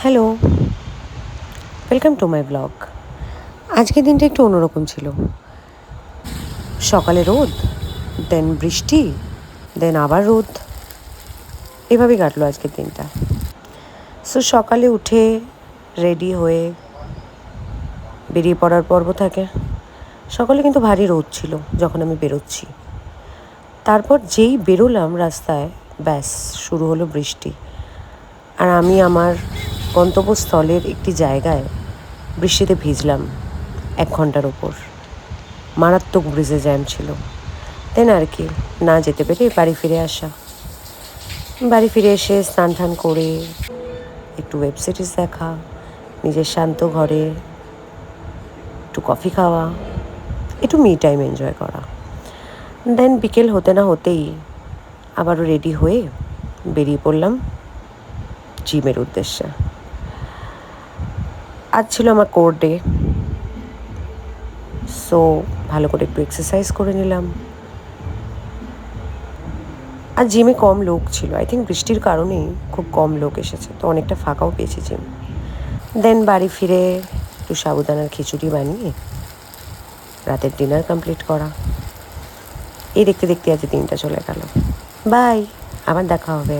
Hello, welcome to my blog. আজকের দিনটা একটু অন্যরকম ছিল। সকালে রোদ, দেন বৃষ্টি, দেন আবার রোদ, এভাবেই কাটলো আজকের দিনটা। সো সকালে উঠে রেডি হয়ে বেরিয়ে পড়ার পর্ব থাকে। সকালে কিন্তু ভারী রোদ ছিল যখন আমি বেরোচ্ছি। তারপর যেই বেরোলাম রাস্তায়, ব্যাস শুরু হলো বৃষ্টি। আর আমি আমার গন্তব্যস্থলের একটি জায়গায় বৃষ্টিতে ভিজলাম 1 ঘন্টার ওপর। মারাত্মক ব্রিজে জ্যাম ছিল। দেন আর কি, না যেতে পেরে বাড়ি ফিরে আসা। বাড়ি ফিরে এসে স্নান টান করে একটু ওয়েব সিরিজ দেখা, নিজের শান্ত ঘরে একটু কফি খাওয়া, একটু মি টাইম এনজয় করা। দেন বিকেল হতে না হতেই আবারও রেডি হয়ে বেরিয়ে পড়লাম জিমের উদ্দেশ্যে। আজ ছিল আমার কোর ডে, সো ভালো করে একটু এক্সারসাইজ করে নিলাম। আর জিমে কম লোক ছিল, আই থিঙ্ক বৃষ্টির কারণেই খুব কম লোক এসেছে, তো অনেকটা ফাঁকাও পেয়েছি জিম। দেন বাড়ি ফিরে একটু সাবুদানার খিচুড়ি বানিয়ে রাতের ডিনার কমপ্লিট করা। এই দেখতে দেখতে আজ দিনটা চলে গেল। বাই, আবার দেখা হবে।